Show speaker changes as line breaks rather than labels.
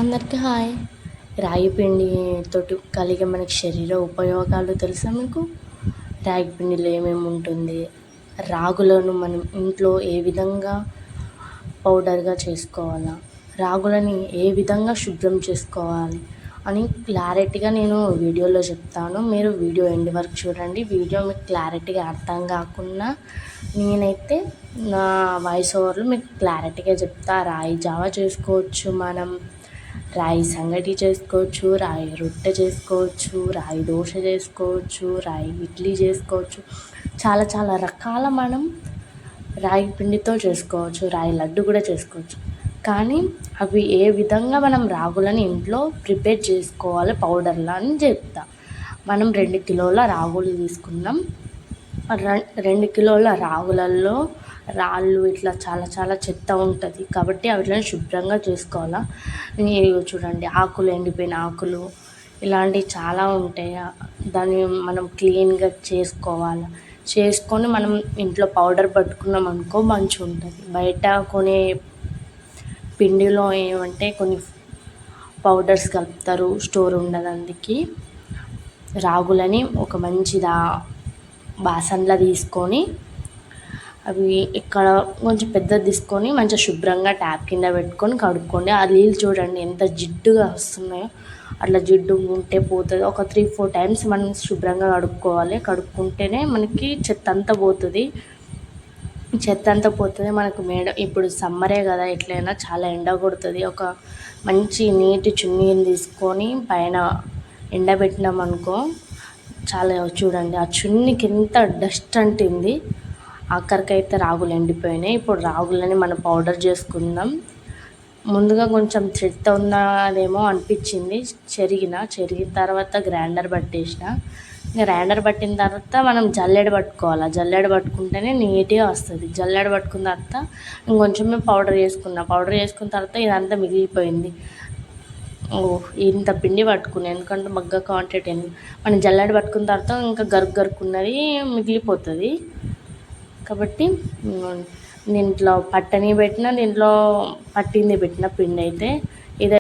అందరికీ హాయ్. రాగి పిండి తోటి కలిగే మనకి శరీర ఉపయోగాలు తెలుసా మీకు? రాగి పిండిలో ఏమేమి ఉంటుంది? రాగులను మనం ఇంట్లో ఏ విధంగా పౌడర్‌గా చేసుకోవాలా? రాగులని ఏ విధంగా శుభ్రం చేసుకోవాలి అని క్లారిటీగా నేను వీడియోలో చెప్తాను. మీరు వీడియో ఎండ్ వరకు చూడండి. వీడియో మీకు క్లారిటీగా అర్థం కాకున్నా నేనైతే నా వాయిస్ ఓవర్‌లో మీకు క్లారిటీగా చెప్తా. రాగి జావ చేసుకోవచ్చు మనం. రాగి సంగటి చేసుకోవచ్చు, రాగి రొట్టె చేసుకోవచ్చు, రాగి దోశ చేసుకోవచ్చు, రాగి ఇడ్లీ చేసుకోవచ్చు. చాలా చాలా రకాల మనం రాగి పిండితో చేసుకోవచ్చు. రాగి లడ్డు కూడా చేసుకోవచ్చు. కానీ అవి ఏ విధంగా మనం రాగులని ఇంట్లో ప్రిపేర్ చేసుకోవాలి పౌడర్లా అని చెప్తా. మనం 2 కిలోల రాగులు తీసుకున్నాం. 2 కిలోల రాగులలో రాళ్ళు ఇట్లా చాలా చాలా చెత్త ఉంటుంది కాబట్టి వాటిని శుభ్రంగా చేసుకోవాలా. ఇదిగో చూడండి, ఆకులు, ఎండిపోయిన ఆకులు ఇలాంటివి చాలా ఉంటాయి. దాన్ని మనం క్లీన్గా చేసుకోవాలి. చేసుకొని మనం ఇంట్లో పౌడర్ పట్టుకున్నాం అనుకో మంచిగా ఉంటుంది. బయట కొనే పిండిలో ఏమంటే కొన్ని పౌడర్స్ కలుపుతారు, స్టోర్ ఉండదు. అందుకే రాగులని ఒక మంచి బాసన్లో తీసుకొని అవి ఇక్కడ కొంచెం పెద్దది తీసుకొని మంచిగా శుభ్రంగా ట్యాప్ కింద పెట్టుకొని కడుక్కోండి. ఆ నీళ్ళు చూడండి ఎంత జిడ్డుగా వస్తున్నాయో, అట్లా జిడ్డు ఉంటే పోతుంది. ఒక 3-4 టైమ్స్ మనం శుభ్రంగా కడుక్కోవాలి. కడుక్కుంటేనే మనకి చెత్త అంతా పోతుంది. మనకు ఇప్పుడు సమ్మరే కదా, ఎట్లయినా చాలా ఎండ కొడుతుంది. ఒక మంచి నీటి చున్నీని తీసుకొని పైన ఎండబెట్టినాం అనుకో చాలా, చూడండి ఆ చున్నీకి ఎంత డస్ట్ అంటింది. ఆఖరికైతే రాగులు ఎండిపోయినాయి. ఇప్పుడు రాగులని మనం పౌడర్ చేసుకుందాం. ముందుగా కొంచెం చెత్త ఉన్నదేమో అనిపించింది. చెరిగిన తర్వాత గ్రైండర్ పట్టేసిన. గ్రైండర్ పట్టిన తర్వాత మనం జల్లెడ పట్టుకోవాలి. జల్లెడ పట్టుకుంటేనే నీట్గా వస్తుంది. జల్లెడ పట్టుకున్న తర్వాత ఇంకొంచెమే పౌడర్ చేసుకున్న తర్వాత ఇదంతా మిగిలిపోయింది. ఇంత పిండి పట్టుకున్నాను ఎందుకంటే మగ్గ క్వాంటిటీ మనం జల్లెడ పట్టుకున్న తర్వాత ఇంకా గరుకున్నది మిగిలిపోతుంది. కాబట్టి దీంట్లో పట్టని పెట్టిన, దీంట్లో పట్టింది పెట్టిన పిండి అయితే